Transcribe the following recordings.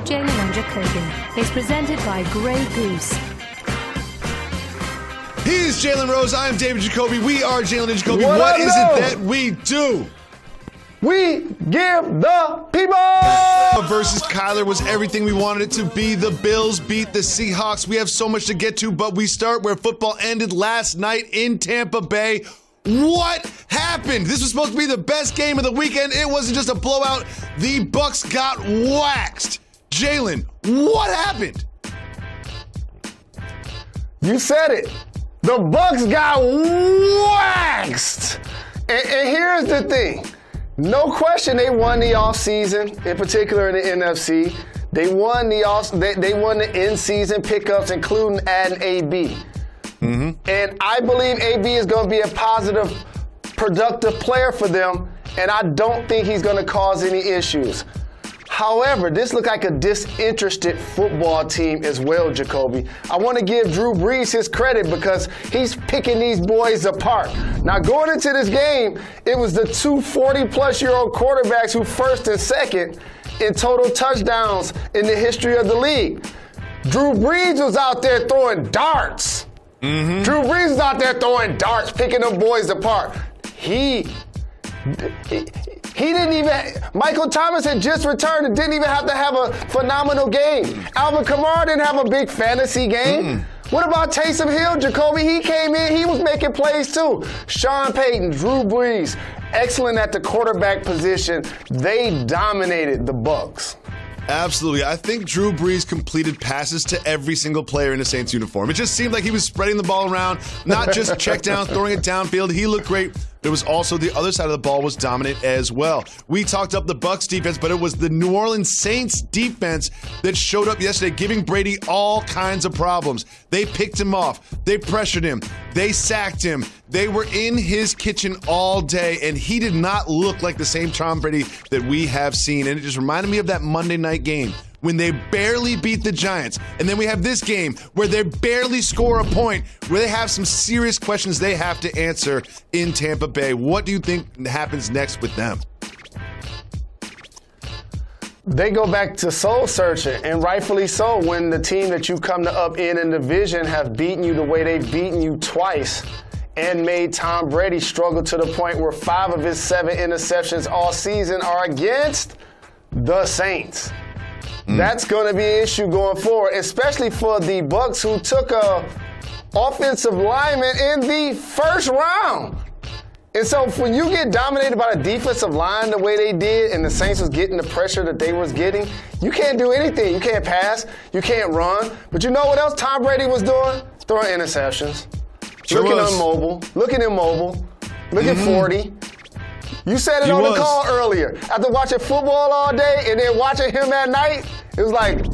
Jalen Jacoby is presented by Grey Goose. He's Jalen Rose. I'm David Jacoby. We are Jalen Jacoby. What is it that we do? We give the people! Versus Kyler was everything we wanted it to be. The Bills beat the Seahawks. We have so much to get to, but we start where football ended last night in Tampa Bay. What happened? This was supposed to be the best game of the weekend. It wasn't just a blowout. The Bucs got waxed. Jalen, what happened? You said it. The Bucs got waxed. And here's the thing. No question they won the offseason, in particular in the NFC. They won the in-season pickups, including adding AB. Mm-hmm. And I believe AB is going to be a positive, productive player for them, and I don't think he's going to cause any issues. However, this looked like a disinterested football team as well, Jacoby. I want to give Drew Brees his credit because he's picking these boys apart. Now, going into this game, it was the two 40-plus-year-old quarterbacks who first and second in total touchdowns in the history of the league. Drew Brees was out there throwing darts. Mm-hmm. Drew Brees was out there throwing darts, picking them boys apart. He didn't even, Michael Thomas had just returned and didn't even have to have a phenomenal game. Alvin Kamara didn't have a big fantasy game. What about Taysom Hill, Jacoby? He came in, he was making plays too. Sean Payton, Drew Brees, excellent at the quarterback position. They dominated the Bucs. Absolutely. I think Drew Brees completed passes to every single player in a Saints uniform. It just seemed like he was spreading the ball around, not just checkdowns, throwing it downfield. He looked great. It was also the other side of the ball was dominant as well. We talked up the Bucs defense, but it was the New Orleans Saints defense that showed up yesterday, giving Brady all kinds of problems. They picked him off. They pressured him. They sacked him. They were in his kitchen all day, and he did not look like the same Tom Brady that we have seen. And it just reminded me of that Monday night game when they barely beat the Giants. And then we have this game where they barely score a point, where they have some serious questions they have to answer in Tampa Bay. What do you think happens next with them? They go back to soul searching, and rightfully so, when the team that you come to up in the division have beaten you the way they've beaten you twice and made Tom Brady struggle to the point where 5 of his 7 interceptions all season are against the Saints. That's going to be an issue going forward, especially for the Bucs, who took a offensive lineman in the first round. And so when you get dominated by the defensive line the way they did, and the Saints was getting the pressure that they was getting, you can't do anything. You can't pass. You can't run. But you know what else Tom Brady was doing? Throwing interceptions. Looking immobile. Looking 40. You said it on the call earlier. After watching football all day and then watching him at night, it was like,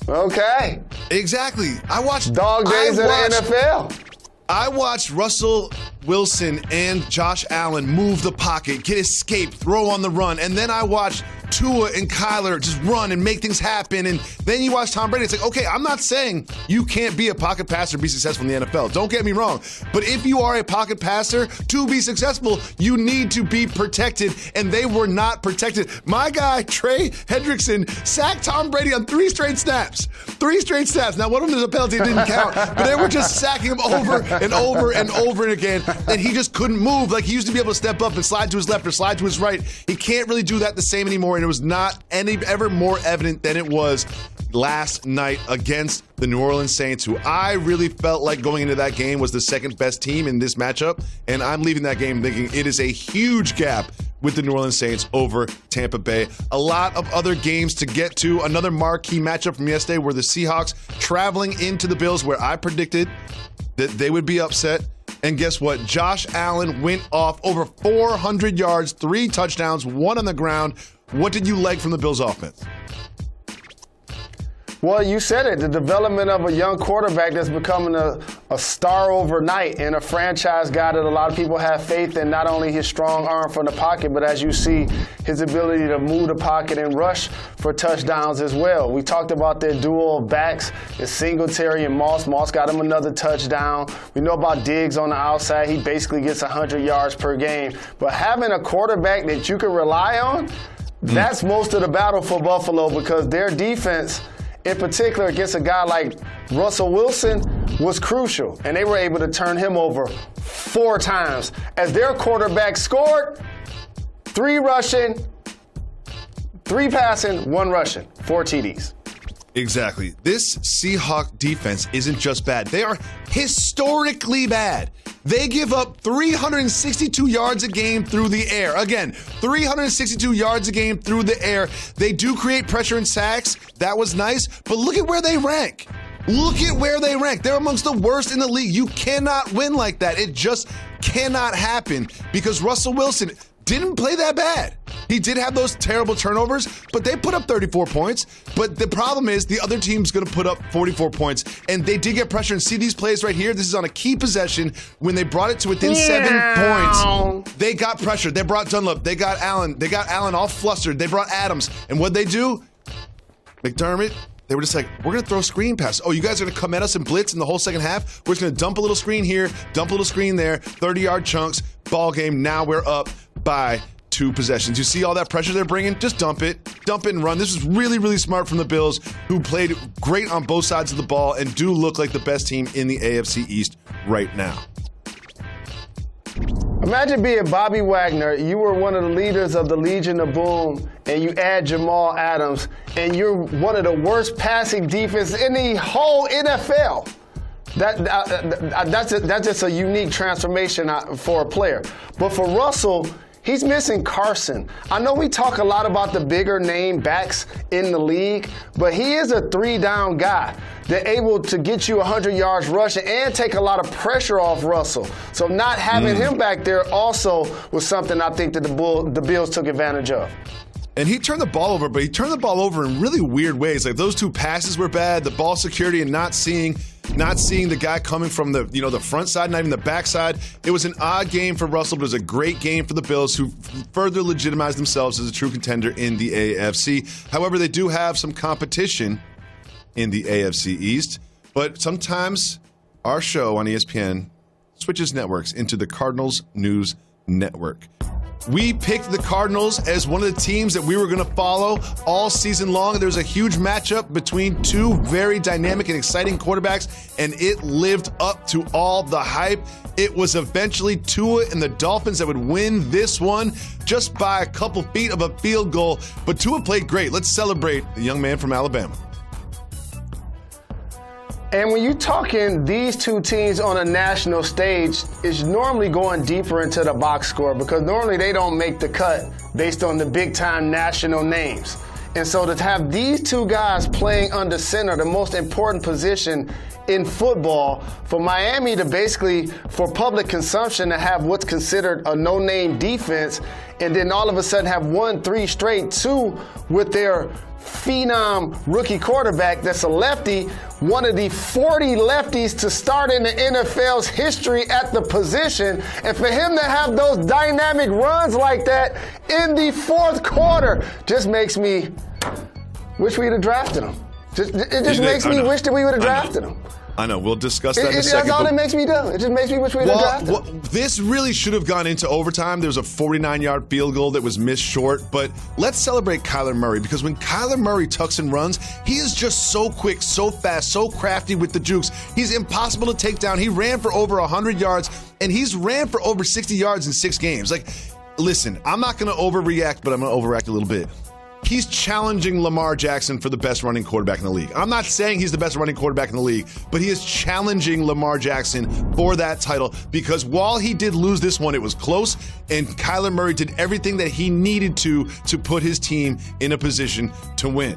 okay. Exactly. I watched dog days in the NFL. I watched Russell Wilson and Josh Allen move the pocket, get escape, throw on the run, and then I watched Tua and Kyler just run and make things happen, and then you watch Tom Brady. It's like, okay, I'm not saying you can't be a pocket passer and be successful in the NFL. Don't get me wrong. But if you are a pocket passer, to be successful, you need to be protected, and they were not protected. My guy, Trey Hendrickson, sacked Tom Brady on 3 straight snaps. 3 straight snaps. Now, one of them is a penalty, it didn't count, but they were just sacking him over and over and over again, and he just couldn't move. Like, he used to be able to step up and slide to his left or slide to his right. He can't really do that the same anymore, and it was not ever more evident than it was last night against the New Orleans Saints, who I really felt like going into that game was the second best team in this matchup, and I'm leaving that game thinking it is a huge gap with the New Orleans Saints over Tampa Bay. A lot of other games to get to. Another marquee matchup from yesterday were the Seahawks traveling into the Bills, where I predicted that they would be upset. And guess what? Josh Allen went off over 400 yards, 3 touchdowns, 1 on the ground. What did you like from the Bills offense? Well, you said it, the development of a young quarterback that's becoming a star overnight and a franchise guy that a lot of people have faith in, not only his strong arm from the pocket, but as you see, his ability to move the pocket and rush for touchdowns as well. We talked about their duo of backs, it's Singletary and Moss. Moss got him another touchdown. We know about Diggs on the outside. He basically gets 100 yards per game. But having a quarterback that you can rely on, That's most of the battle for Buffalo because their defense, in particular against a guy like Russell Wilson, was crucial. And they were able to turn him over 4 times. As their quarterback scored, 3 rushing, 3 passing, 1 rushing, 4 TDs. Exactly. This Seahawk defense isn't just bad. They are historically bad. They give up 362 yards a game through the air. Again, 362 yards a game through the air. They do create pressure and sacks. That was nice. But look at where they rank. Look at where they rank. They're amongst the worst in the league. You cannot win like that. It just cannot happen because Russell Wilson didn't play that bad. He did have those terrible turnovers, but they put up 34 points. But the problem is the other team's going to put up 44 points, and they did get pressure. And see these plays right here? This is on a key possession when they brought it to within 7 points. They got pressure. They brought Dunlap. They got Allen. They got Allen all flustered. They brought Adams. And what'd they do? McDermott, they were just like, we're going to throw screen passes. Oh, you guys are going to come at us and blitz in the whole second half? We're just going to dump a little screen here, dump a little screen there, 30-yard chunks, ball game. Now we're up by 2 possessions. You see all that pressure they're bringing? Just dump it and run. This was really, really smart from the Bills, who played great on both sides of the ball and do look like the best team in the AFC East right now. Imagine being Bobby Wagner. You were one of the leaders of the Legion of Boom, and you add Jamal Adams, and you're one of the worst passing defenses in the whole NFL. That's just a unique transformation for a player. But for Russell, he's missing Carson. I know we talk a lot about the bigger name backs in the league, but he is a 3-down guy. They're able to get you 100 yards rushing and take a lot of pressure off Russell. So not having him back there also was something I think that the Bills took advantage of. And he turned the ball over, but he turned the ball over in really weird ways. Like those 2 passes were bad, the ball security and not seeing the guy coming from the front side, not even the back side. It was an odd game for Russell, but it was a great game for the Bills, who further legitimized themselves as a true contender in the AFC. However, they do have some competition in the AFC East. But sometimes our show on ESPN switches networks into the Cardinals News Network. We picked the Cardinals as one of the teams that we were going to follow all season long. There was a huge matchup between 2 very dynamic and exciting quarterbacks, and it lived up to all the hype. It was eventually Tua and the Dolphins that would win this one just by a couple feet of a field goal. But Tua played great. Let's celebrate the young man from Alabama. And when you're talking these 2 teams on a national stage, it's normally going deeper into the box score because normally they don't make the cut based on the big-time national names. And so to have these 2 guys playing under center, the most important position in football, for Miami to basically, for public consumption, to have what's considered a no-name defense, and then all of a sudden have won 3 straight, 2 with their phenom rookie quarterback that's a lefty, one of the 40 lefties to start in the NFL's history at the position. And for him to have those dynamic runs like that in the 4th quarter just makes me wish we'd have drafted him. It just makes me wish that we would have drafted him. I know. We'll discuss that in a second. That's all it makes me do. It just makes me wish we'd have drafted him. This really should have gone into overtime. There was a 49-yard field goal that was missed short. But let's celebrate Kyler Murray, because when Kyler Murray tucks and runs, he is just so quick, so fast, so crafty with the jukes. He's impossible to take down. He ran for over 100 yards, and he's ran for over 60 yards in 6 games. Like, listen, I'm not going to overreact, but I'm going to overact a little bit. He's challenging Lamar Jackson for the best running quarterback in the league. I'm not saying he's the best running quarterback in the league, but he is challenging Lamar Jackson for that title, because while he did lose this one, it was close, and Kyler Murray did everything that he needed to put his team in a position to win.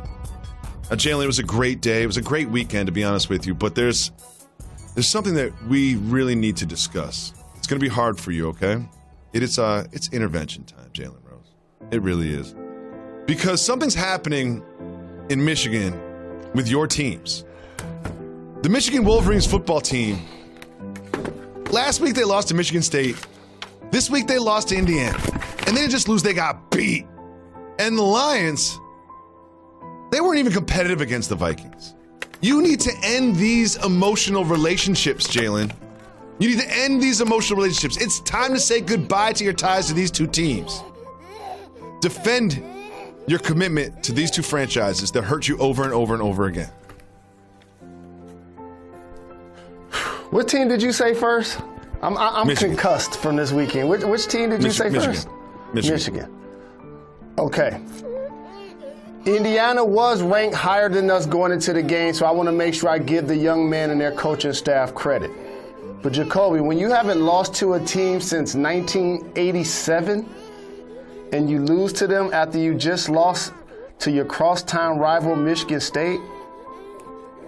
Jalen, it was a great day. It was a great weekend, to be honest with you, but there's something that we really need to discuss. It's going to be hard for you, okay? It's intervention time, Jalen Rose. It really is. Because something's happening in Michigan with your teams. The Michigan Wolverines football team, last week they lost to Michigan State. This week they lost to Indiana. And they didn't just lose, they got beat. And the Lions, they weren't even competitive against the Vikings. You need to end these emotional relationships, Jalen. You need to end these emotional relationships. It's time to say goodbye to your ties to these 2 teams. Defend your commitment to these two franchises that hurt you over and over and over again? What team did you say first? I'm concussed from this weekend. Which team did you say first? Michigan. Okay. Indiana was ranked higher than us going into the game, so I want to make sure I give the young men and their coaching staff credit. But Jacoby, when you haven't lost to a team since 1987 and you lose to them after you just lost to your crosstown rival Michigan State,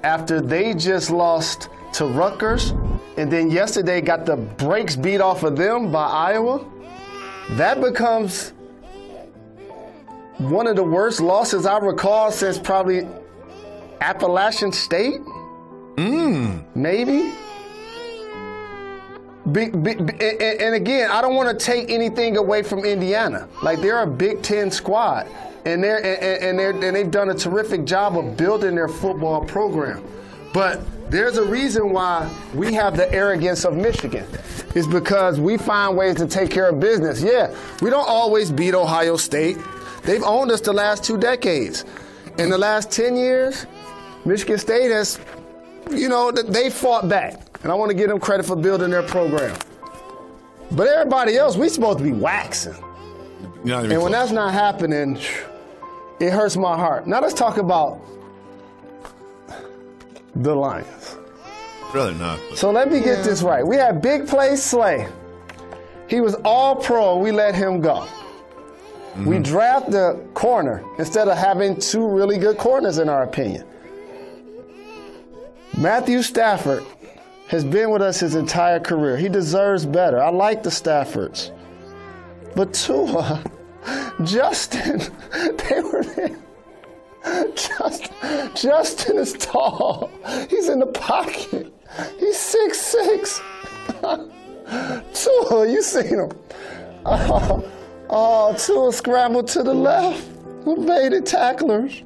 after they just lost to Rutgers, and then yesterday got the brakes beat off of them by Iowa, that becomes one of the worst losses I recall since probably Appalachian State. Maybe. And again, I don't want to take anything away from Indiana. Like, they're a Big Ten squad, and they've done a terrific job of building their football program. But there's a reason why we have the arrogance of Michigan. It's because we find ways to take care of business. Yeah, we don't always beat Ohio State. They've owned us the last 2 decades. In the last 10 years, Michigan State has, they fought back. And I want to give them credit for building their program. But everybody else, we supposed to be waxing. And when that's not happening, it hurts my heart. Now let's talk about the Lions. Rather not. So let me get this right. We had big play Slay. He was all pro. We let him go. We draft the corner instead of having 2 really good corners, in our opinion. Matthew Stafford has been with us his entire career. He deserves better. I like the Staffords. But Tua, Justin, they were there. Justin is tall. He's in the pocket. He's 6'6". Tua, you seen him. Tua scrambled to the left. Evaded tacklers.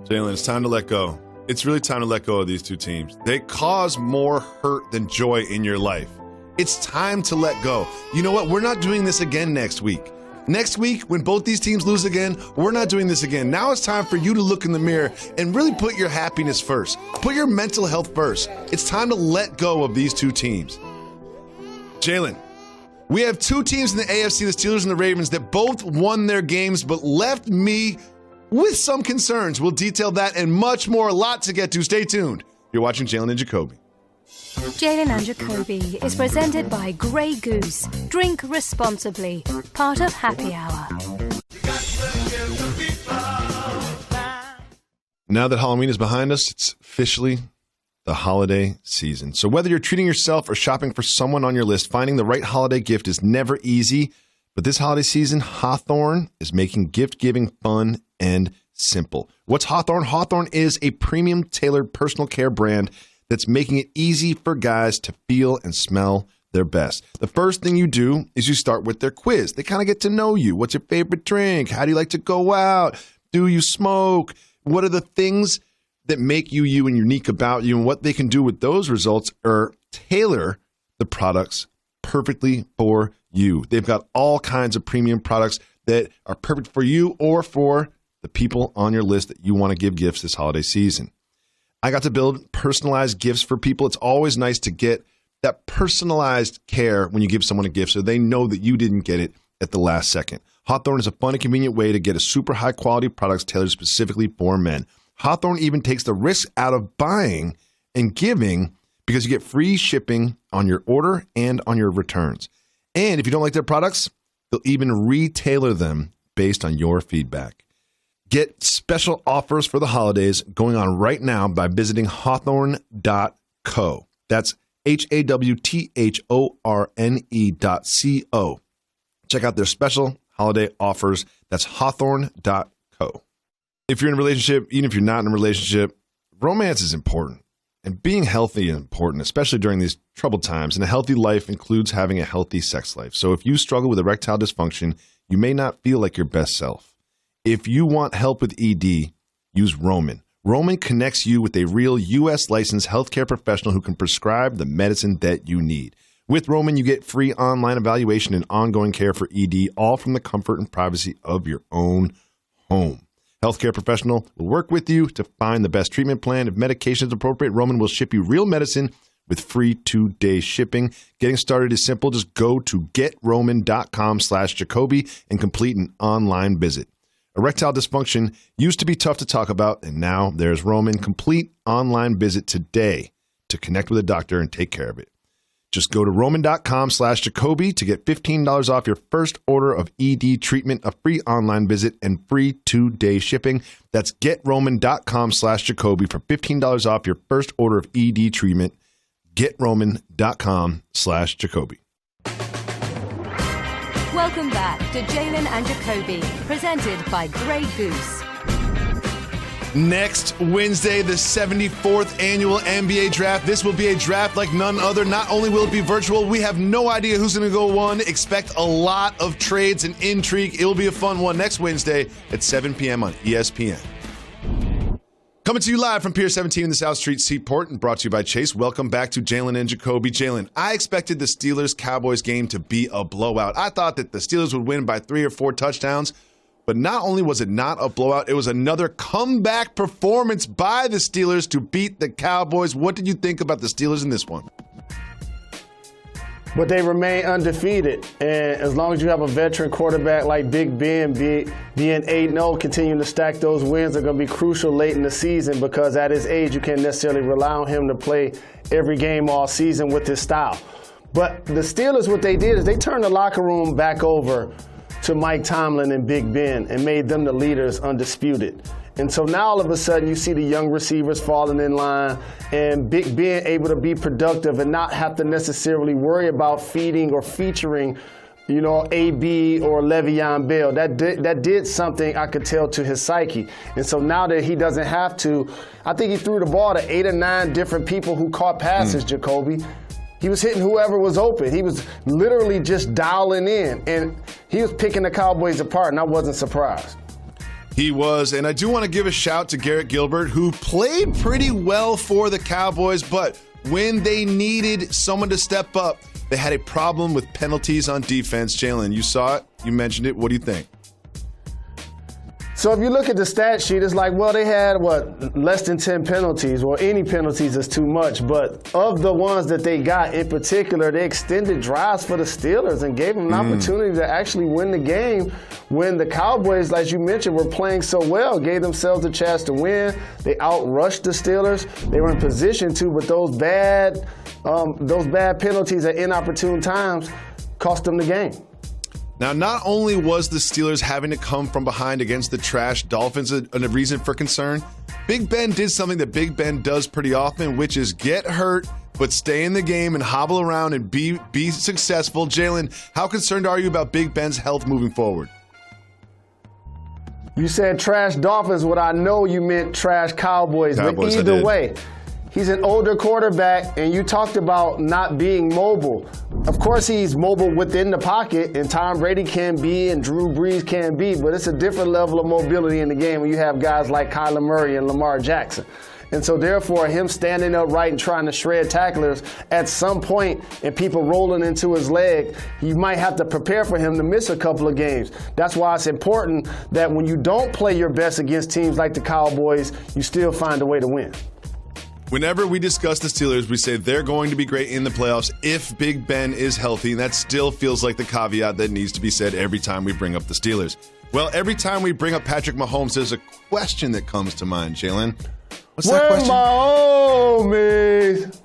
Jalen, it's time to let go. It's really time to let go of these two teams. They cause more hurt than joy in your life. It's time to let go. You know what? We're not doing this again next week. Next week, when both these teams lose again, we're not doing this again. Now it's time for you to look in the mirror and really put your happiness first. Put your mental health first. It's time to let go of these two teams. Jalen, we have 2 teams in the AFC, the Steelers and the Ravens, that both won their games but left me with some concerns. We'll detail that and much more. A lot to get to. Stay tuned. You're watching Jalen and Jacoby. Jalen and Jacoby is presented by Grey Goose. Drink responsibly. Part of Happy Hour. Now that Halloween is behind us, it's officially the holiday season. So whether you're treating yourself or shopping for someone on your list, finding the right holiday gift is never easy. But this holiday season, Hawthorne is making gift-giving fun and simple. What's Hawthorne? Hawthorne is a premium tailored personal care brand that's making it easy for guys to feel and smell their best. The first thing you do is you start with their quiz. They kind of get to know you. What's your favorite drink? How do you like to go out? Do you smoke? What are the things that make you you and unique about you? And what they can do with those results are tailor the products perfectly for you. They've got all kinds of premium products that are perfect for you or for the people on your list that you want to give gifts this holiday season. I got to build personalized gifts for people. It's always nice to get that personalized care when you give someone a gift so they know that you didn't get it at the last second. Hawthorne is a fun and convenient way to get a super high quality products tailored specifically for men. Hawthorne even takes the risk out of buying and giving because you get free shipping on your order and on your returns. And if you don't like their products, they'll even retailer them based on your feedback. Get special offers for the holidays going on right now by visiting hawthorne.co. That's HAWTHORNE.co. Check out their special holiday offers. That's hawthorne.co. If you're in a relationship, even if you're not in a relationship, romance is important. And being healthy is important, especially during these troubled times. And a healthy life includes having a healthy sex life. So if you struggle with erectile dysfunction, you may not feel like your best self. If you want help with ED, use Roman. Roman connects you with a real U.S. licensed healthcare professional who can prescribe the medicine that you need. With Roman, you get free online evaluation and ongoing care for ED, all from the comfort and privacy of your own home. Healthcare professional will work with you to find the best treatment plan. If medication is appropriate, Roman will ship you real medicine with free 2-day shipping. Getting started is simple. Just go to getroman.com/Jacoby and complete an online visit. Erectile dysfunction used to be tough to talk about, and now there's Roman. Complete online visit today to connect with a doctor and take care of it. Just go to roman.com/Jacoby to get $15 off your first order of ED treatment, a free online visit, and free 2-day shipping. That's getroman.com/Jacoby for $15 off your first order of ED treatment. getroman.com/Jacoby. Welcome back to Jalen and Jacoby, presented by Grey Goose. Next Wednesday, the 74th annual NBA draft. This will be a draft like none other. Not only will it be virtual, we have no idea who's going to go one. Expect a lot of trades and intrigue. It will be a fun one next Wednesday at 7 p.m. on ESPN. Coming to you live from Pier 17 in the South Street Seaport and brought to you by Chase. Welcome back to Jalen and Jacoby. Jalen, I expected the Steelers-Cowboys game to be a blowout. I thought that the Steelers would win by 3 or 4 touchdowns. But not only was it not a blowout, it was another comeback performance by the Steelers to beat the Cowboys. What did you think about the Steelers in this one? But they remain undefeated. And as long as you have a veteran quarterback like Big Ben being 8-0, continuing to stack those wins are going to be crucial late in the season, because at his age, you can't necessarily rely on him to play every game all season with his style. But the Steelers, what they did is they turned the locker room back over to Mike Tomlin and Big Ben and made them the leaders undisputed. And so now all of a sudden you see the young receivers falling in line and Big Ben able to be productive and not have to necessarily worry about feeding or featuring, AB or Le'Veon Bell. That did something, I could tell, to his psyche. And so now that he doesn't have to, I think he threw the ball to 8 or 9 different people who caught passes, Jacoby. He was hitting whoever was open. He was literally just dialing in, and he was picking the Cowboys apart, and I wasn't surprised. He was, and I do want to give a shout to Garrett Gilbert, who played pretty well for the Cowboys, but when they needed someone to step up, they had a problem with penalties on defense. Jalen, you saw it, you mentioned it. What do you think? So if you look at the stat sheet, it's like, well, they had, less than 10 penalties. Well, any penalties is too much. But of the ones that they got in particular, they extended drives for the Steelers and gave them an opportunity to actually win the game when the Cowboys, as you mentioned, were playing so well, gave themselves a chance to win. They outrushed the Steelers. They were in position to, but those bad penalties at inopportune times cost them the game. Now, not only was the Steelers having to come from behind against the trash Dolphins a reason for concern, Big Ben did something that Big Ben does pretty often, which is get hurt, but stay in the game and hobble around and be successful. Jalen, how concerned are you about Big Ben's health moving forward? You said trash Dolphins. What I know you meant trash Cowboys. But either way, he's an older quarterback, and you talked about not being mobile. Of course, he's mobile within the pocket, and Tom Brady can be, and Drew Brees can be, but it's a different level of mobility in the game when you have guys like Kyler Murray and Lamar Jackson. And so, therefore, him standing upright and trying to shred tacklers at some point and people rolling into his leg, you might have to prepare for him to miss a couple of games. That's why it's important that when you don't play your best against teams like the Cowboys, you still find a way to win. Whenever we discuss the Steelers, we say they're going to be great in the playoffs if Big Ben is healthy, and that still feels like the caveat that needs to be said every time we bring up the Steelers. Well, every time we bring up Patrick Mahomes, there's a question that comes to mind, Jalen. What's that question? Mahomes?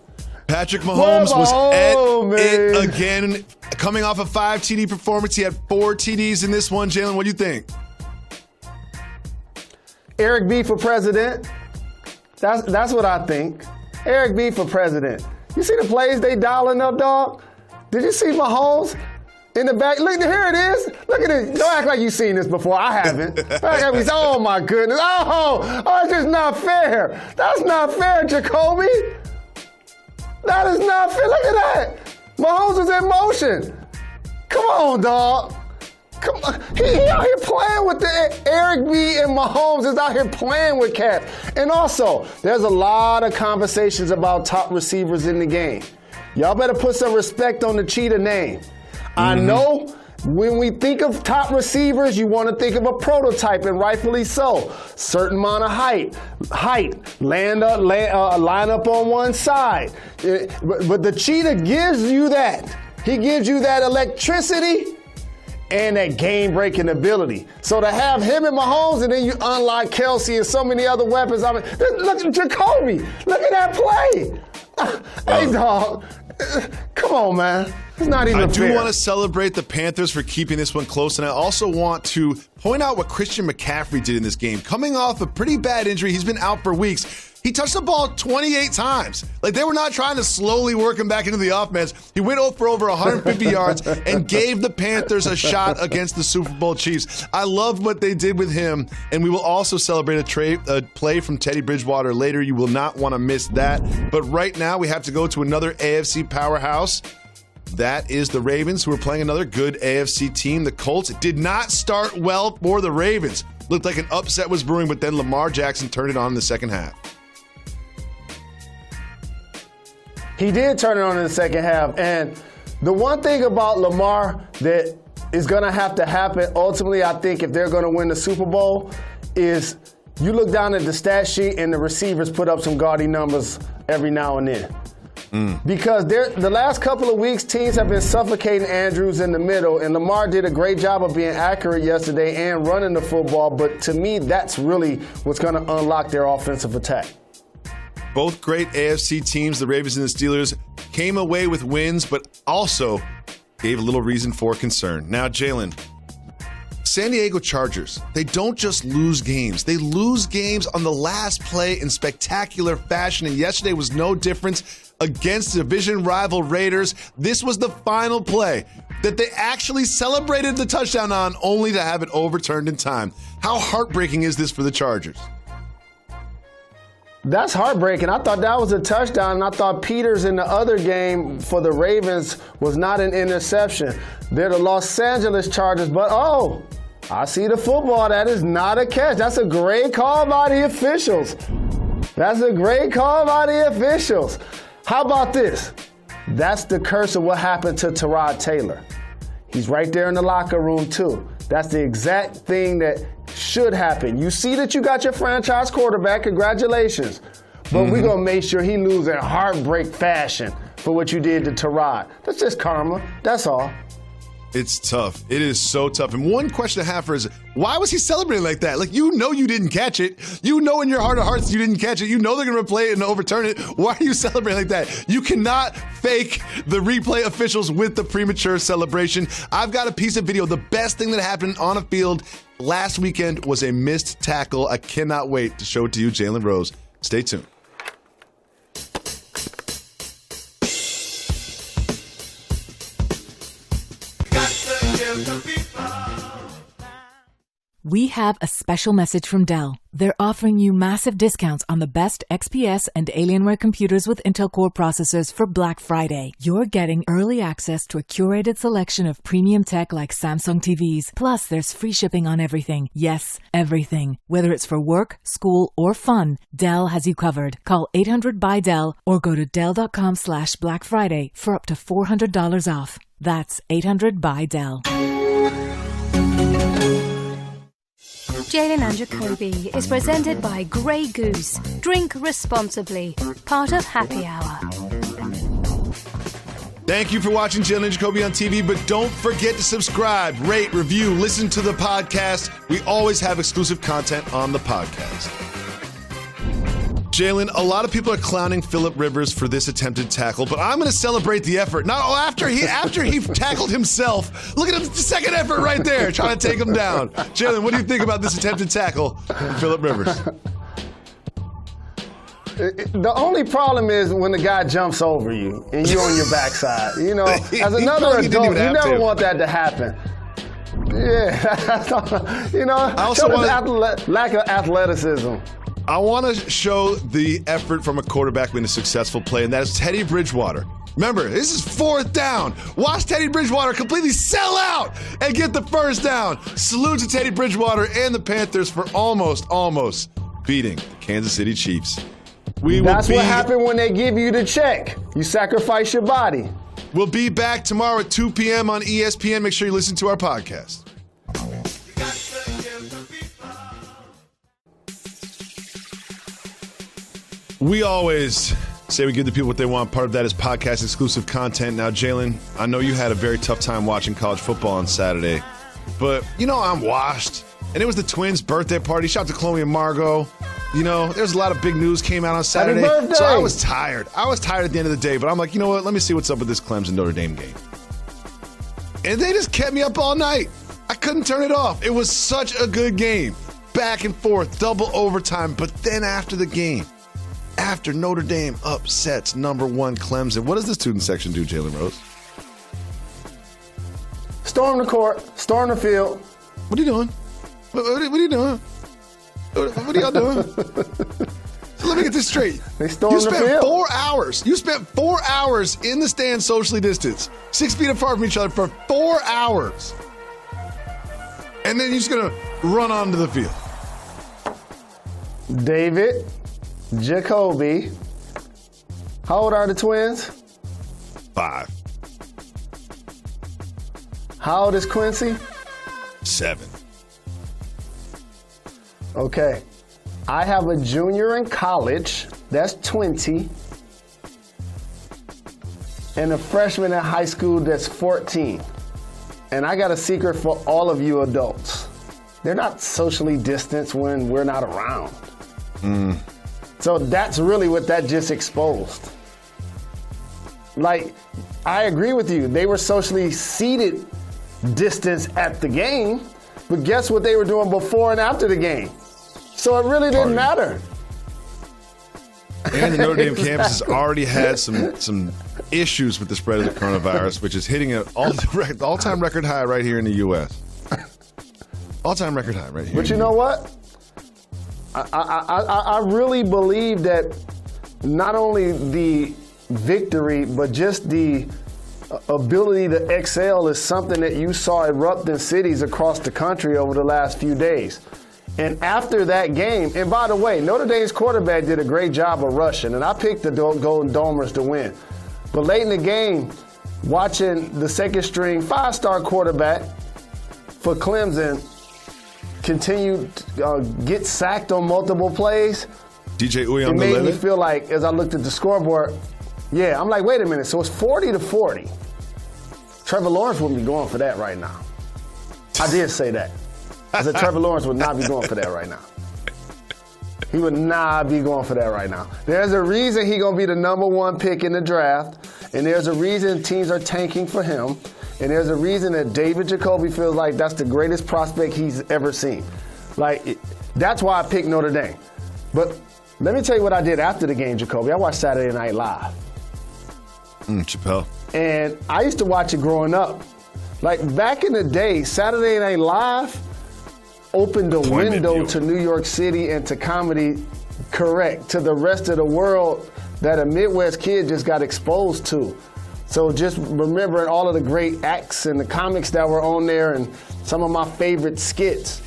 Patrick Mahomes was at it again, coming off a 5 TD performance. He had 4 TDs in this one. Jalen, what do you think? Eric B for president. That's what I think. Eric B for president. You see the plays they dialing up, dog? Did you see Mahomes in the back? Look, here it is. Look at this. Don't act like you've seen this before. I haven't. Oh, my goodness. Oh, it's just not fair. That's not fair, Jacoby. That is not fair. Look at that. Mahomes is in motion. Come on, dog. Come on. He out here playing with the Eric B. and Mahomes is out here playing with cats. And also, there's a lot of conversations about top receivers in the game. Y'all better put some respect on the cheetah name. I know When we think of top receivers, you want to think of a prototype, and rightfully so. Certain amount of height, line up on one side. But the cheetah gives you that. He gives you that electricity and that game-breaking ability. So to have him and Mahomes, and then you unlock Kelsey and so many other weapons. I mean, look at Jacoby. Look at that play. Hey, dog. Come on, man. It's not even fair. I do want to celebrate the Panthers for keeping this one close, and I also want to point out what Christian McCaffrey did in this game. Coming off a pretty bad injury, he's been out for weeks. He touched the ball 28 times. Like, they were not trying to slowly work him back into the offense. He went for over 150 yards and gave the Panthers a shot against the Super Bowl Chiefs. I love what they did with him, and we will also celebrate a play from Teddy Bridgewater later. You will not want to miss that. But right now, we have to go to another AFC powerhouse. That is the Ravens, who are playing another good AFC team. The Colts did not start well for the Ravens. Looked like an upset was brewing, but then Lamar Jackson turned it on in the second half. He did turn it on in the second half. And the one thing about Lamar that is going to have to happen, ultimately, I think, if they're going to win the Super Bowl, is you look down at the stat sheet and the receivers put up some gaudy numbers every now and then. Because the last couple of weeks, teams have been suffocating Andrews in the middle, and Lamar did a great job of being accurate yesterday and running the football. But to me, that's really what's going to unlock their offensive attack. Both great AFC teams, the Ravens and the Steelers, came away with wins, but also gave a little reason for concern. Now, Jalen, San Diego Chargers, they don't just lose games. They lose games on the last play in spectacular fashion, and yesterday was no different against division rival Raiders. This was the final play that they actually celebrated the touchdown on, only to have it overturned in time. How heartbreaking is this for the Chargers? That's heartbreaking. I thought that was a touchdown, and I thought Peters in the other game for the Ravens was not an interception. They're the Los Angeles Chargers, but I see the football. That is not a catch. That's a great call by the officials. That's a great call by the officials. How about this? That's the curse of what happened to Tyrod Taylor. He's right there in the locker room, too. That's the exact thing that should happen. You see that you got your franchise quarterback. Congratulations. But we're going to make sure he loses in heartbreak fashion for what you did to Tyrod. That's just karma. That's all. It's tough. It is so tough. And one question I have for is, why was he celebrating like that? Like, you know you didn't catch it. You know in your heart of hearts you didn't catch it. You know they're going to replay it and overturn it. Why are you celebrating like that? You cannot fake the replay officials with the premature celebration. I've got a piece of video. The best thing that happened on a field last weekend was a missed tackle. I cannot wait to show it to you, Jalen Rose. Stay tuned. We have a special message from Dell. They're offering you massive discounts on the best XPS and Alienware computers with Intel Core processors for Black Friday. You're getting early access to a curated selection of premium tech like Samsung TVs. Plus, there's free shipping on everything. Yes, everything. Whether it's for work, school, or fun, Dell has you covered. Call 800-BY-DELL or go to Dell.com/Black Friday for up to $400 off. That's 800-BY-DELL. Jalen Jacoby is presented by Grey Goose. Drink responsibly. Part of Happy Hour. Thank you for watching Jalen Jacoby on TV, but don't forget to subscribe, rate, review, listen to the podcast. We always have exclusive content on the podcast. Jalen, a lot of people are clowning Phillip Rivers for this attempted tackle, but I'm going to celebrate the effort. Now, after he tackled himself, look at the second effort right there, trying to take him down. Jalen, what do you think about this attempted tackle from Phillip Rivers? The only problem is when the guy jumps over you and you're on your backside. You know, as another adult, you never want that to happen. Yeah, you know, I also lack of athleticism. I want to show the effort from a quarterback being a successful play, and that is Teddy Bridgewater. Remember, this is fourth down. Watch Teddy Bridgewater completely sell out and get the first down. Salute to Teddy Bridgewater and the Panthers for almost beating the Kansas City Chiefs. That's what happened when they give you the check. You sacrifice your body. We'll be back tomorrow at 2 p.m. on ESPN. Make sure you listen to our podcast. We always say we give the people what they want. Part of that is podcast exclusive content. Now, Jalen, I know you had a very tough time watching college football on Saturday, but you know I'm washed. And it was the Twins' birthday party. Shout out to Chloe and Margot. You know, there's a lot of big news came out on Saturday. Happy birthday. So I was tired. At the end of the day, but I'm like, you know what? Let me see what's up with this Clemson Notre Dame game. And they just kept me up all night. I couldn't turn it off. It was such a good game. Back and forth, double overtime. But then after the game, after Notre Dame upsets number 1 Clemson, what does the student section do, Jalen Rose? Storm the court, storm the field. What are you doing? What are you doing? What are y'all doing? So let me get this straight. They stormed the field. You spent 4 hours. You spent 4 hours in the stands socially distanced, 6 feet apart from each other for 4 hours. And then you're just going to run onto the field. David Jacoby. How old are the twins? 5. How old is Quincy? 7. Okay. I have a junior in college. That's 20. And a freshman in high school that's 14. And I got a secret for all of you adults. They're not socially distanced when we're not around. So that's really what that just exposed. Like, I agree with you. They were socially seated distance at the game, but guess what they were doing before and after the game? So it really didn't matter. And the Notre Dame campus has already had some issues with the spread of the coronavirus, which is hitting an all-time record high right here in the U.S. All-time record high right here. But you know what? I really believe that not only the victory, but just the ability to excel is something that you saw erupt in cities across the country over the last few days. And after that game, and by the way, Notre Dame's quarterback did a great job of rushing, and I picked the Golden Domers to win. But late in the game, watching the second-string 5-star quarterback for Clemson continue to get sacked on multiple plays, DJ it made me feel like, as I looked at the scoreboard, I'm like, wait a minute, so it's 40-40. Trevor Lawrence wouldn't be going for that right now. I did say that. I said Trevor Lawrence would not be going for that right now. He would not be going for that right now. There's a reason he's going to be the number 1 pick in the draft, and there's a reason teams are tanking for him, and there's a reason that David Jacoby feels like that's the greatest prospect he's ever seen. That's why I picked Notre Dame. But let me tell you what I did after the game, Jacoby. I watched Saturday Night Live. Chappelle. And I used to watch it growing up. Like back in the day, Saturday Night Live opened a window to New York City and to comedy, to the rest of the world that a Midwest kid just got exposed to. So just remembering all of the great acts and the comics that were on there and some of my favorite skits.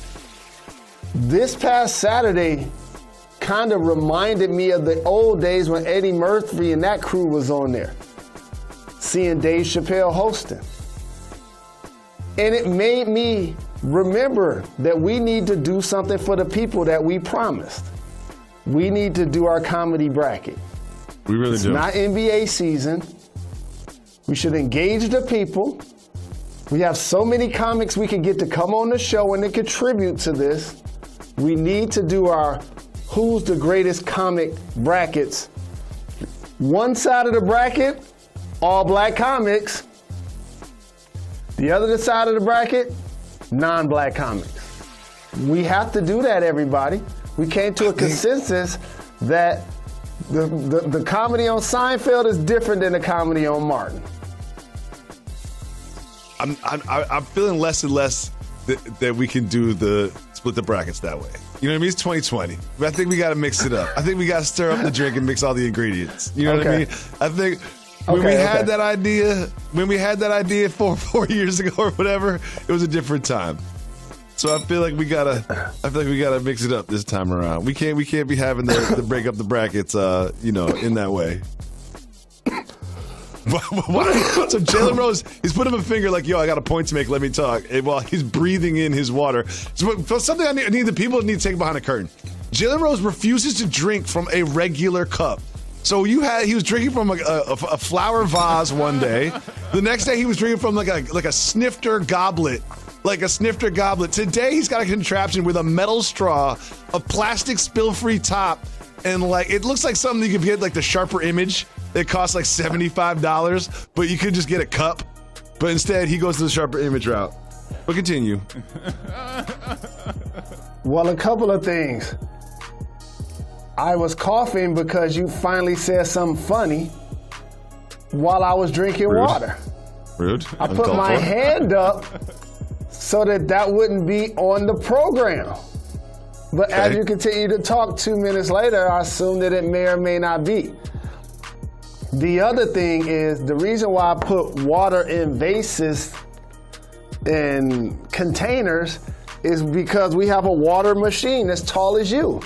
This past Saturday kind of reminded me of the old days when Eddie Murphy and that crew was on there, seeing Dave Chappelle hosting. And it made me remember that we need to do something for the people that we promised. We need to do our comedy bracket. We really do. It's not NBA season. We should engage the people. We have so many comics we can get to come on the show and to contribute to this. We need to do our Who's the Greatest Comic brackets. One side of the bracket, all black comics. The other side of the bracket, non-black comics. We have to do that, everybody. We came to a consensus that the comedy on Seinfeld is different than the comedy on Martin. I'm feeling less and less that we can do the split the brackets that way. You know what I mean? It's 2020. But I think we got to mix it up. I think we got to stir up the drink and mix all the ingredients. You know what I mean? I think when we had that idea 4 years ago or whatever, it was a different time. So I feel like we gotta mix it up this time around. We can't be having the break up the brackets, in that way. So Jalen Rose, he's put him a finger like, yo, I got a point to make, let me talk. And while he's breathing in his water. So something I need the people need to take behind the curtain. Jalen Rose refuses to drink from a regular cup. So he was drinking from a flower vase one day. The next day he was drinking from like a snifter goblet. Like a snifter goblet. Today he's got a contraption with a metal straw, a plastic spill-free top, and like it looks like something you could get like the Sharper Image. It costs like $75, but you could just get a cup. But instead he goes to the Sharper Image route. But continue. Well, a couple of things. I was coughing because you finally said something funny while I was drinking water. Rude. I put my hand up so that wouldn't be on the program. But as you continue to talk 2 minutes later, I assume that it may or may not be. The other thing is the reason why I put water in vases and containers is because we have a water machine as tall as you.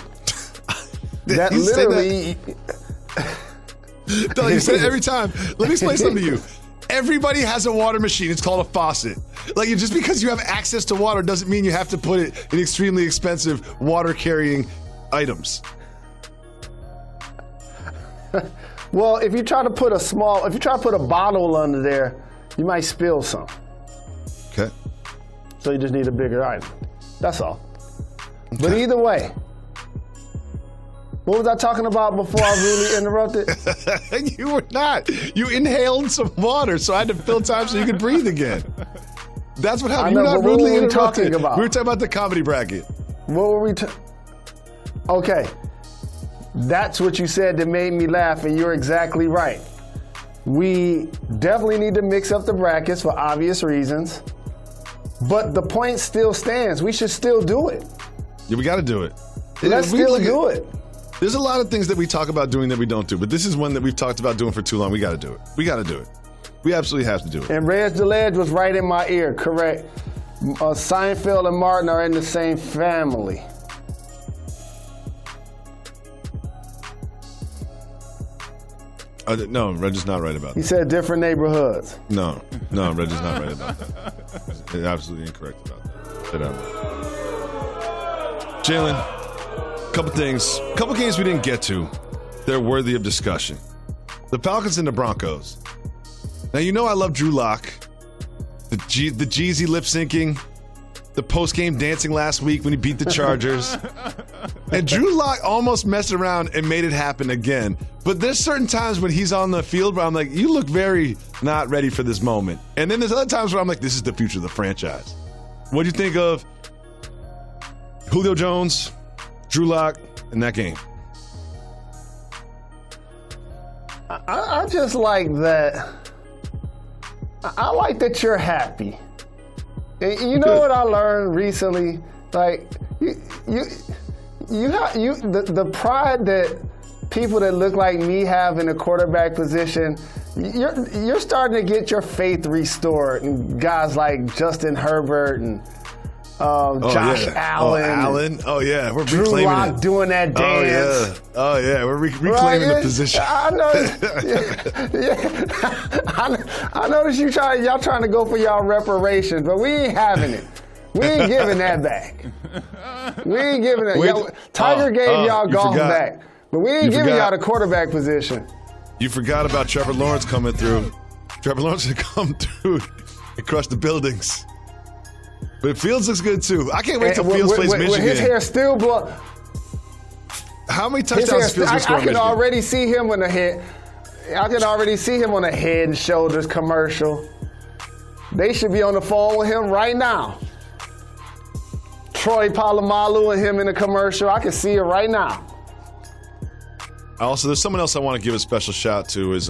That you literally. No, you say it every time. Let me explain something to you. Everybody has a water machine. It's called a faucet. Like, just because you have access to water doesn't mean you have to put it in extremely expensive water-carrying items. Well, if you try to put a bottle under there, you might spill some. Okay. So you just need a bigger item. That's all. Okay. But either way, what was I talking about before I really interrupted? You were not. You inhaled some water, so I had to fill time so you could breathe again. That's what happened. I know, You're not but rudely what were we interrupted. talking about? We were talking about the comedy bracket. What were we Okay. That's what you said that made me laugh, and you're exactly right. We definitely need to mix up the brackets for obvious reasons, but the point still stands. We should still do it. Yeah, we got to do it. Let's still do it. There's a lot of things that we talk about doing that we don't do, but this is one that we've talked about doing for too long. We got to do it. We got to do it. We absolutely have to do it. And Reg the Ledge was right in my ear, correct. Seinfeld and Martin are in the same family. No, Reg is not right about that. He said different neighborhoods. No, Reg is not right about that. He's absolutely incorrect about that. Jalen, couple games we didn't get to. They're worthy of discussion. The Falcons and the Broncos. Now, you know I love Drew Lock. The Jeezy lip syncing, the post-game dancing last week when he beat the Chargers. And Drew Lock almost messed around and made it happen again. But there's certain times when he's on the field where I'm like, you look very not ready for this moment. And then there's other times where I'm like, this is the future of the franchise. What'd you think of Julio Jones, Drew Lock, in that game? I just like that. I like that you're happy. And you know what I learned recently? Like the pride that people that look like me have in the quarterback position. You're starting to get your faith restored, and guys like Justin Herbert and Josh Allen. Oh yeah, we're Drew reclaiming Lock it. doing that dance. Oh yeah, we're reclaiming the position. I know. I noticed y'all trying to go for y'all reparations, but we ain't having it. We ain't giving that back. We ain't giving that. Tiger gave y'all golf back, but we ain't giving y'all the quarterback position. You forgot about Trevor Lawrence coming through. Trevor Lawrence had come through and crushed the buildings. But Fields looks good too. I can't wait till Fields plays Michigan. His hair still blow. How many touchdowns does Fields score? I can already see him on the head. I can already see him on a Head and Shoulders commercial. They should be on the phone with him right now. Troy Polamalu and him in the commercial. I can see it right now. Also, there's someone else I want to give a special shout to is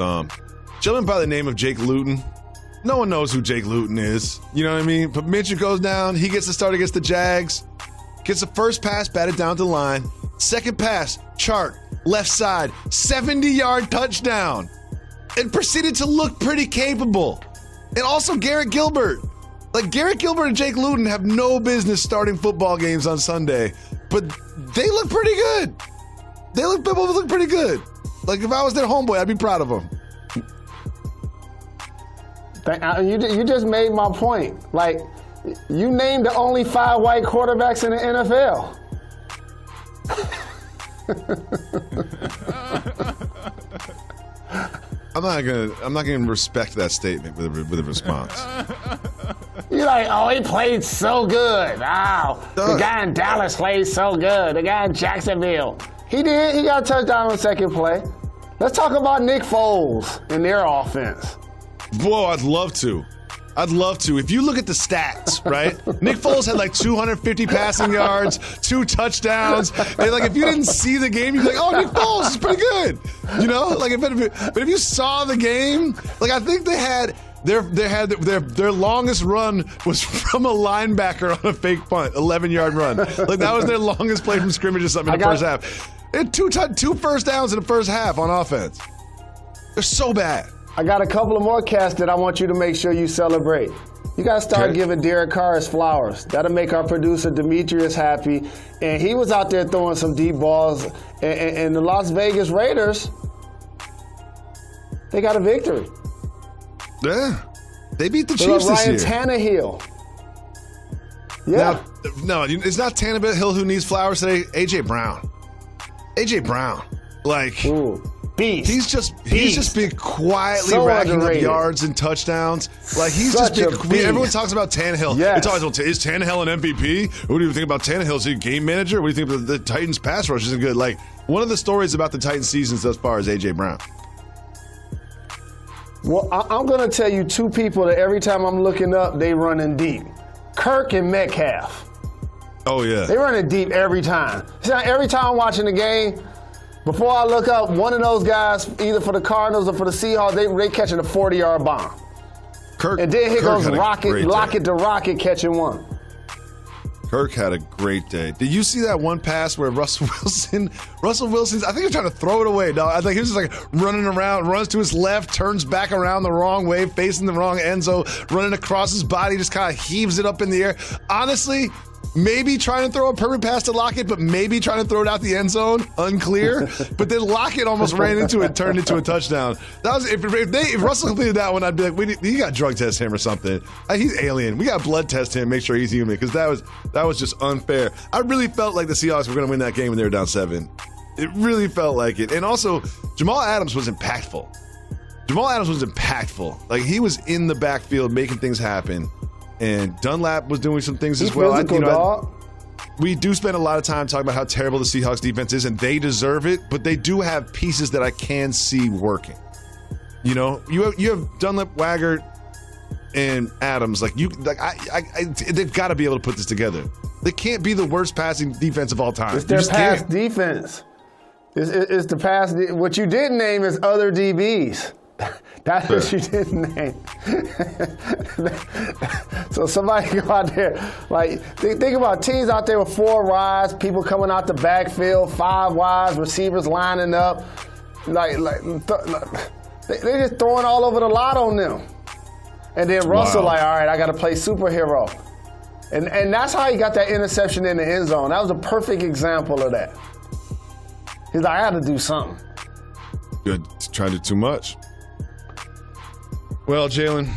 gentleman by the name of Jake Luton. No one knows who Jake Luton is. You know what I mean? But Mitchell goes down. He gets the start against the Jags. Gets the first pass, batted down to the line. Second pass, chart, left side, 70-yard touchdown. And proceeded to look pretty capable. And also Garrett Gilbert. Like, Garrett Gilbert and Jake Luton have no business starting football games on Sunday. But they look pretty good. They both look pretty good. Like, if I was their homeboy, I'd be proud of them. You just made my point. Like, you named the only 5 white quarterbacks in the NFL. I'm not gonna respect that statement with a response. You're like, oh, he played so good. Oh, the guy in Dallas played so good. The guy in Jacksonville. He did. He got a touchdown on the second play. Let's talk about Nick Foles and their offense. Whoa, I'd love to. If you look at the stats, right? Nick Foles had like 250 passing yards, 2 touchdowns. And like, if you didn't see the game, you'd be like, oh, Nick Foles is pretty good. You know? Like, but if you saw the game, like, I think they had their longest run was from a linebacker on a fake punt, 11-yard run. Like, that was their longest play from scrimmage or something in the first half. They had 2 first downs in the first half on offense. They're so bad. I got a couple of more cats that I want you to make sure you celebrate. You got to start giving Derek Carr his flowers. That'll make our producer Demetrius happy. And he was out there throwing some deep balls. And the Las Vegas Raiders, they got a victory. Yeah. They beat the Chiefs this year. Ryan Tannehill. Yeah. No, it's not Tannehill who needs flowers today. A.J. Brown. Like... Ooh. Beast. He's just been quietly racking up yards and touchdowns. Like, he's Such just been. Everyone talks about Tannehill. Yes. It's always, well, is Tannehill an MVP? What do you think about Tannehill? Is he a game manager? What do you think about the Titans' pass rush? Isn't good. Like, one of the stories about the Titans' seasons thus far is A.J. Brown. Well, I'm going to tell you 2 people that every time I'm looking up, they running deep. Kirk and Metcalf. Oh, yeah. They running deep every time. So every time I'm watching the game, before I look up, one of those guys, either for the Cardinals or for the Seahawks, they catching a 40-yard bomb. And then here goes Lockett to Rocket catching one. Kirk had a great day. Did you see that one pass where Russell Wilson's, I think he was trying to throw it away, dog. I think he was just like running around, runs to his left, turns back around the wrong way, facing the wrong end zone, running across his body, just kind of heaves it up in the air. Honestly, maybe trying to throw a perfect pass to Lockett, but maybe trying to throw it out the end zone. Unclear. But then Lockett almost ran into it, turned into a touchdown. That was if Russell completed that one, I'd be like, you got to drug test him or something. He's alien. We got to blood test him, make sure he's human, because that was just unfair. I really felt like the Seahawks were going to win that game when they were down 7. It really felt like it. And also, Jamal Adams was impactful. Like, he was in the backfield making things happen. And Dunlap was doing some things as well. We do spend a lot of time talking about how terrible the Seahawks defense is, and they deserve it, but they do have pieces that I can see working. You know, you have Dunlap, Wagger, and Adams. Like, they've got to be able to put this together. They can't be the worst passing defense of all time. It's their pass defense. It's the pass. What you didn't name is other DBs. That's what you didn't name. So somebody go out there, like, think about teams out there with 4 wides, people coming out the backfield, 5 wides, receivers lining up, they just throwing all over the lot on them. And then Russell, all right, I got to play superhero. And that's how he got that interception in the end zone. That was a perfect example of that. He's like, I had to do something. Good, trying to do too much. Well, Jalen,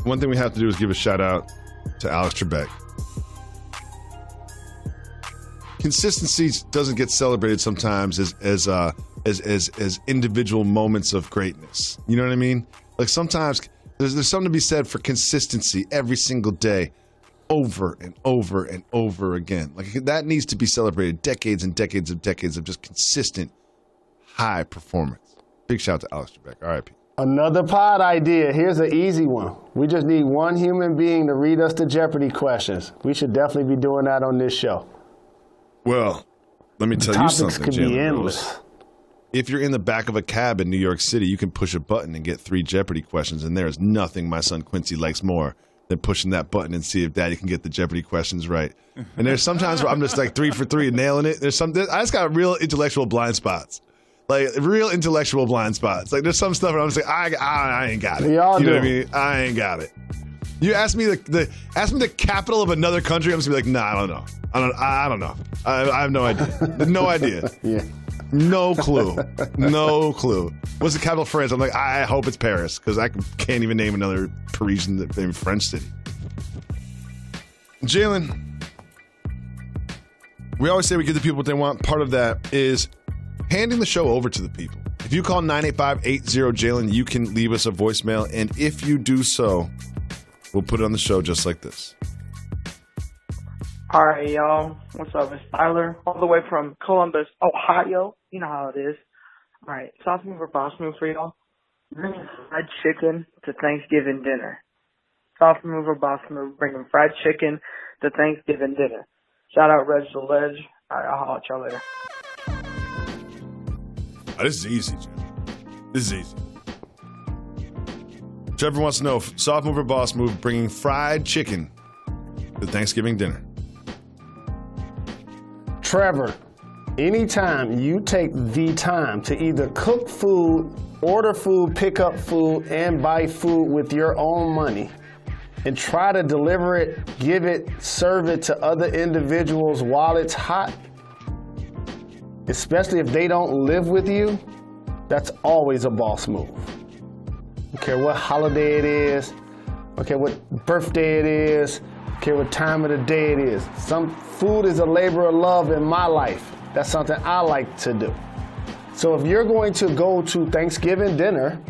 one thing we have to do is give a shout out to Alex Trebek. Consistency doesn't get celebrated sometimes as individual moments of greatness. You know what I mean? Like, sometimes there's something to be said for consistency every single day, over and over and over again. Like, that needs to be celebrated. Decades and decades of just consistent high performance. Big shout out to Alex Trebek. R.I.P. Another pod idea. Here's an easy one. We just need one human being to read us the Jeopardy questions. We should definitely be doing that on this show. Well, let me tell you something, Topics could be endless. Rose. If you're in the back of a cab in New York City, you can push a button and get 3 Jeopardy questions, and there is nothing my son Quincy likes more than pushing that button and see if Daddy can get the Jeopardy questions right. And there's sometimes where I'm just like 3 for 3 and nailing it. I just got real intellectual blind spots. Like, real intellectual blind spots. Like, there's some stuff where I'm just like, I ain't got it. We all you know do. what I mean? I ain't got it. You ask me the capital of another country, I'm just gonna be like, nah, I don't know. I don't know. I have no idea. No idea. Yeah. No clue. No clue. What's the capital of France? I'm like, I hope it's Paris, because I can't even name another Parisian named French city. Jalen, we always say we give the people what they want. Part of that is handing the show over to the people. If you call 985-80-JALEN, you can leave us a voicemail, and if you do so, we'll put it on the show just like this. All right, y'all. What's up? It's Tyler, all the way from Columbus, Ohio. You know how it is. All right, soft move or boss move for y'all? Bringing fried chicken to Thanksgiving dinner. Soft move or boss move, bringing fried chicken to Thanksgiving dinner. Shout out Reg the Ledge. All right, I'll holler at y'all later. Oh, this is easy, Jim. This is easy. Trevor wants to know, soft move or boss move, bringing fried chicken to Thanksgiving dinner. Trevor, anytime you take the time to either cook food, order food, pick up food, and buy food with your own money, and try to deliver it, give it, serve it to other individuals while it's hot, especially if they don't live with you, that's always a boss move. I don't care what holiday it is, I don't care what birthday it is, I don't care what time of the day it is. Some food is a labor of love in my life. That's something I like to do. So if you're going to go to Thanksgiving dinner,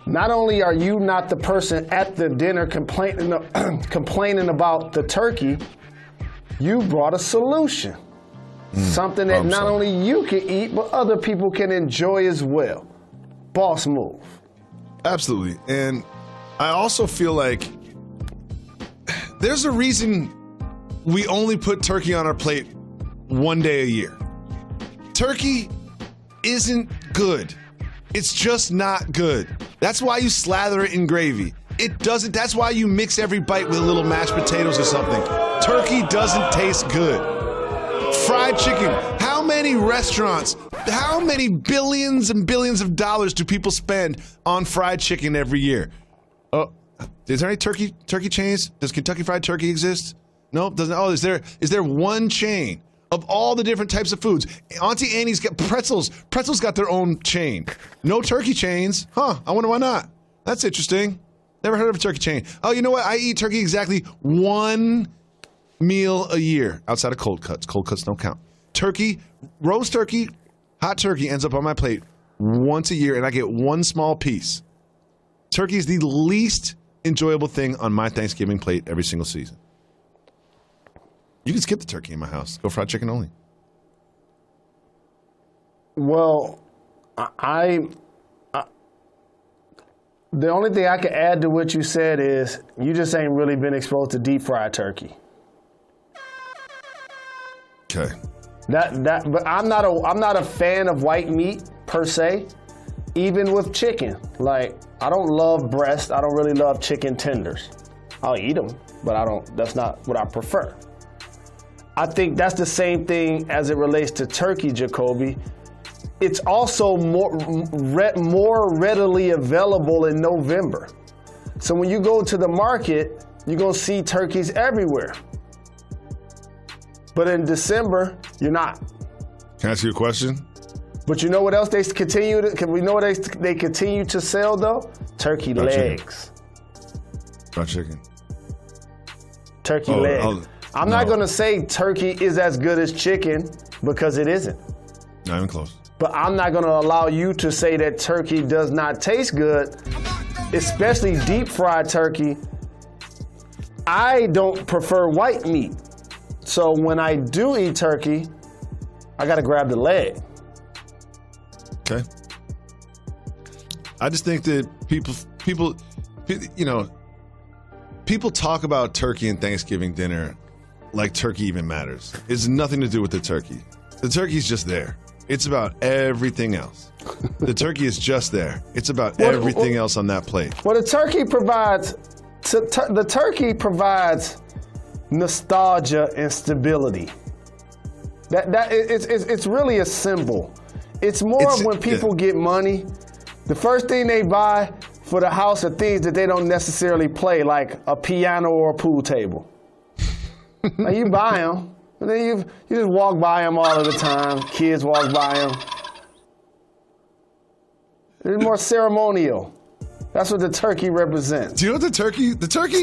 not only are you not the person at the dinner complaining about the turkey, you brought a solution. Something that not only you can eat, but other people can enjoy as well. Boss move. Absolutely. And I also feel like there's a reason we only put turkey on our plate one day a year. Turkey isn't good. It's just not good. That's why you slather it in gravy. It doesn't. That's why you mix every bite with a little mashed potatoes or something. Turkey doesn't taste good. Fried chicken. How many restaurants, how many billions and billions of dollars do people spend on fried chicken every year? Oh, is there any turkey chains? Does Kentucky Fried Turkey exist? No, doesn't. Oh, is there one chain of all the different types of foods? Auntie Annie's got pretzels. Pretzels got their own chain. No turkey chains. Huh, I wonder why not. That's interesting. Never heard of a turkey chain. Oh, you know what? I eat turkey exactly one meal a year outside of cold cuts. Cold cuts don't count. Turkey, roast turkey, hot turkey ends up on my plate once a year, and I get one small piece. Turkey is the least enjoyable thing on my Thanksgiving plate every single season. You can skip the turkey in my house. Go fried chicken only. Well, the only thing I can add to what you said is you just ain't really been exposed to deep fried turkey. Okay. But I'm not a fan of white meat per se, even with chicken. Like, I don't love breast. I don't really love chicken tenders. I'll eat them, but that's not what I prefer. I think that's the same thing as it relates to turkey, Jacoby. It's also more readily available in November. So when you go to the market, you're going to see turkeys everywhere. But in December, you're not. Can I ask you a question? But you know what else they continue to sell though? Turkey legs. Fried chicken. Turkey legs. I'm not going to say turkey is as good as chicken because it isn't. Not even close. But I'm not going to allow you to say that turkey does not taste good, especially deep fried turkey. I don't prefer white meat. So when I do eat turkey, I got to grab the leg. Okay. I just think that people talk about turkey and Thanksgiving dinner like turkey even matters. It's nothing to do with the turkey. The turkey's just there. It's about everything else. The turkey is just there. It's about everything else on that plate. Well, the turkey provides nostalgia and stability. It's really a symbol. It's more of when people get money, the first thing they buy for the house are things that they don't necessarily play, like a piano or a pool table. Like you buy them, and then you just walk by them all of the time. Kids walk by them. It's more ceremonial. That's what the turkey represents. Do you know what the turkey?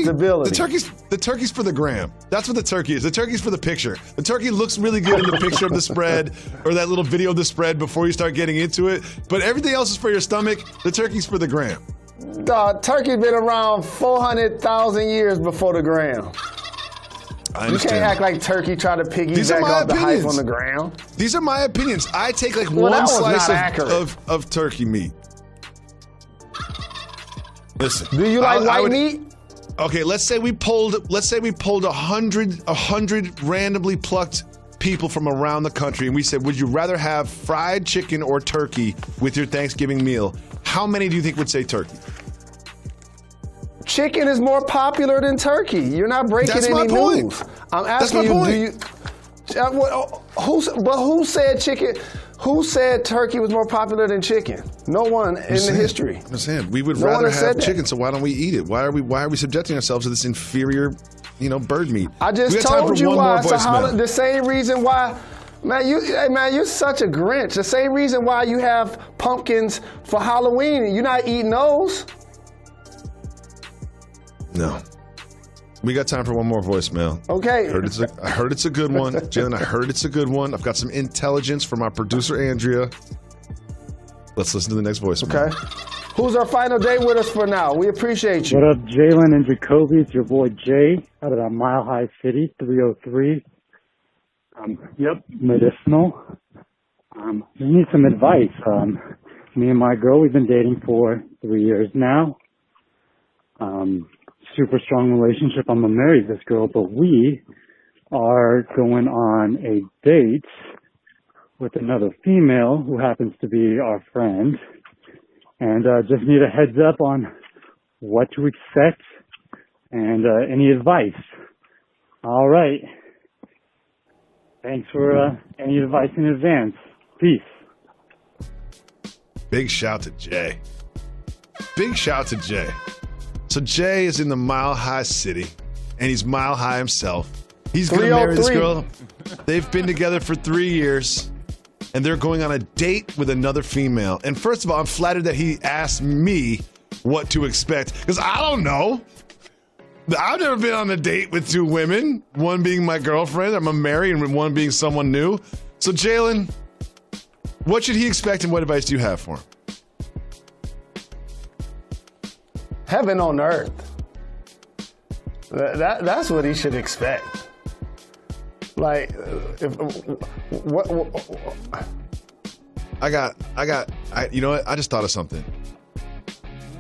Stability. The turkey's for the gram. That's what the turkey is. The turkey's for the picture. The turkey looks really good in the picture of the spread or that little video of the spread before you start getting into it. But everything else is for your stomach. The turkey's for the gram. Turkey's been around 400,000 years before the gram. I You understand. can't act like turkey try to These are piggyback my off the hype opinions. on the ground. These are my opinions. I take like Well, that one was slice not accurate. of turkey meat. Listen. Do you like white would- meat? Okay, let's say we polled 100 randomly plucked people from around the country, and we said, would you rather have fried chicken or turkey with your Thanksgiving meal? How many do you think would say turkey? Chicken is more popular than turkey. You're not breaking That's any my point. news. I'm That's asking my you, point. who said chicken? Who said turkey was more popular than chicken? No one in the history. I'm saying we would No one rather has said have that. chicken, so why don't we eat it? Why are we subjecting ourselves to this inferior, bird meat? I We just got time told for you one why. more So voicemail. the same reason why, man, you're such a Grinch. The same reason why you have pumpkins for Halloween. You're not eating those. No. We got time for one more voicemail. Okay. I heard it's a good one. Jalen, I heard it's a good one. I've got some intelligence from our producer, Andrea. Let's listen to the next voicemail. Okay. Who's our final day with us for now? We appreciate you. What up, Jalen and Jacoby? It's your boy Jay out of that Mile High City, 303. Medicinal. We need some advice. Me and my girl, we've been dating for 3 years now. Super strong relationship. I'm gonna marry this girl, but we are going on a date with another female who happens to be our friend, and just need a heads up on what to expect and any advice. All right. Thanks for any advice in advance. Peace. Big shout to Jay. Big shout to Jay. So Jay is in the Mile High City, and he's Mile High himself. He's going to marry this 303. girl. They've been together for 3 years, and they're going on a date with another female. And first of all, I'm flattered that he asked me what to expect, because I don't know. I've never been on a date with two women, one being my girlfriend, I'm married, and one being someone new. So Jalen, what should he expect, and what advice do you have for him? Heaven on earth. That's what he should expect. Like, you know what? I just thought of something.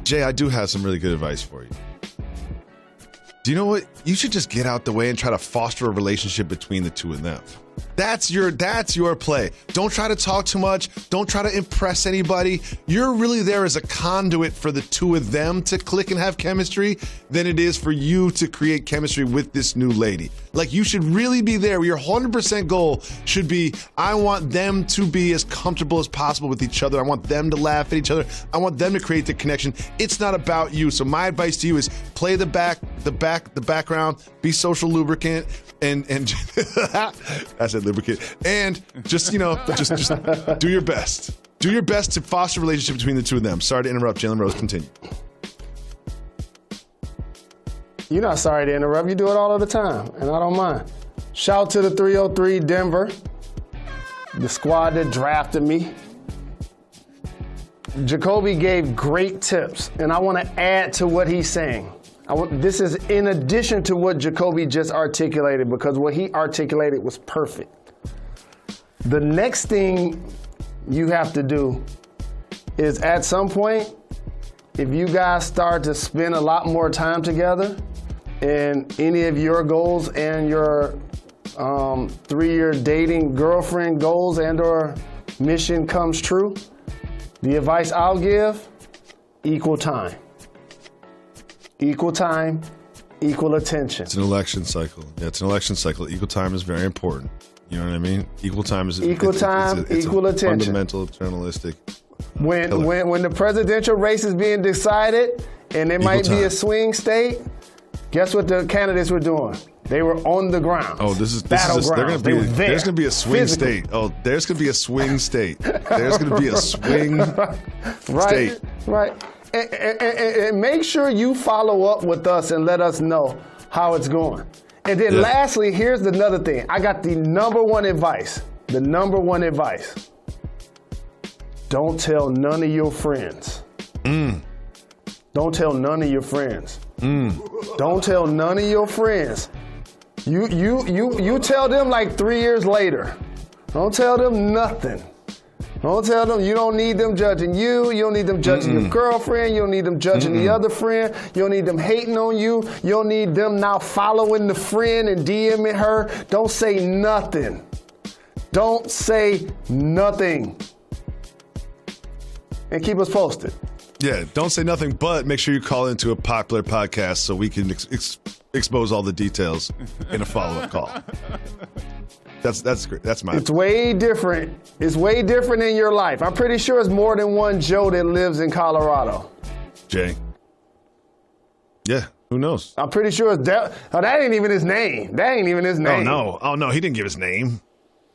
Jay, I do have some really good advice for you. Do you know what? You should just get out the way and try to foster a relationship between the two of them. That's your play. Don't try to talk too much. Don't try to impress anybody. You're really there as a conduit for the two of them to click and have chemistry than it is for you to create chemistry with this new lady. Like, you should really be there. Your 100% goal should be, I want them to be as comfortable as possible with each other. I want them to laugh at each other. I want them to create the connection. It's not about you. So my advice to you is play the background, be social lubricant, and I said lubricant, and just do your best. Do your best to foster a relationship between the two of them. Sorry to interrupt, Jalen Rose. Continue. you're not sorry to interrupt. You do it all of the time, and I don't mind. Shout out to the 303 Denver, the squad that drafted me. Jacoby gave great tips, and I want to add to what he's saying. This is in addition to what Jacoby just articulated, because what he articulated was perfect. The next thing you have to do is, at some point, if you guys start to spend a lot more time together and any of your goals and your 3-year dating girlfriend goals and or mission comes true, the advice I'll give, equal time. Equal time, equal attention. It's an election cycle. Yeah, it's an election cycle. Equal time is very important. You know what I mean? Equal time is Equal time, equal attention. Fundamental, journalistic. When the presidential race is being decided and it might be a swing state, guess what the candidates were doing? They were on the ground. Oh, there's gonna be a swing state. Oh, there's gonna be a swing state. There's gonna be a swing state. Right. And make sure you follow up with us and let us know how it's going. And then lastly, here's another thing. I got the number one advice. Don't tell none of your friends. Don't tell none of your friends. Don't tell none of your friends. You tell them like 3 years later. Don't tell them nothing. Don't tell them you don't need them judging you. You don't need them judging your girlfriend. You don't need them judging the other friend. You don't need them hating on you. You don't need them now following the friend and DMing her. Don't say nothing. Don't say nothing. And keep us posted. Yeah, don't say nothing, but make sure you call into a popular podcast so we can expose all the details in a follow-up call. That's great. That's my. It's way different. It's way different in your life. I'm pretty sure it's more than one Joe that lives in Colorado. Jay. Yeah, who knows? I'm pretty sure it's that ain't even his name. That ain't even his name. Oh no, he didn't give his name.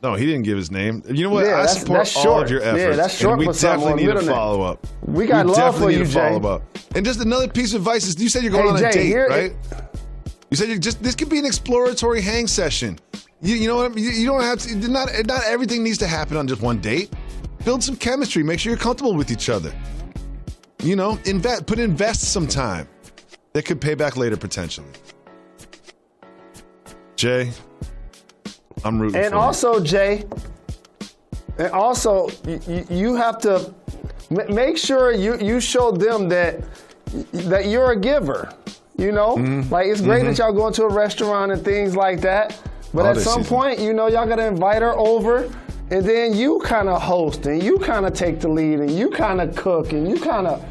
No, he didn't give his name. You know what? Yeah, I support all of your efforts. Yeah, that's short. And we definitely need a follow-up. We got love for you, Jay. And just another piece of advice is you said you're going on a date, right? You said this could be an exploratory hang session. You know what? You don't have to. Not everything needs to happen on just one date. Build some chemistry. Make sure you're comfortable with each other. You know, invest some time. That could pay back later potentially. Jay, I'm rooting for you. And also, Jay, you have to make sure you show them that you're a giver. You know, like it's great that y'all go into a restaurant and things like that. But at some point, you know, y'all got to invite her over, and then you kind of host, and you kind of take the lead, and you kind of cook, and you kind of,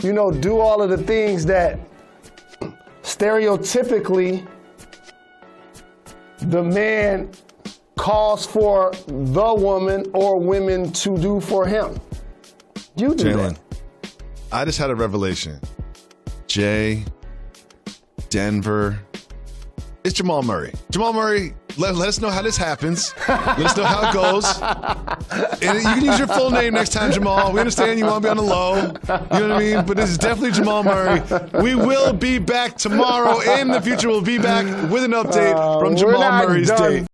you know, do all of the things that stereotypically the man calls for the woman or women to do for him. You do Jalen, that. I just had a revelation. Jay, Denver. It's Jamal Murray. Jamal Murray, let us know how this happens. Let us know how it goes. And you can use your full name next time, Jamal. We understand you want to be on the low. You know what I mean? But this is definitely Jamal Murray. We will be back tomorrow. In the future, we'll be back with an update from Jamal Murray's date.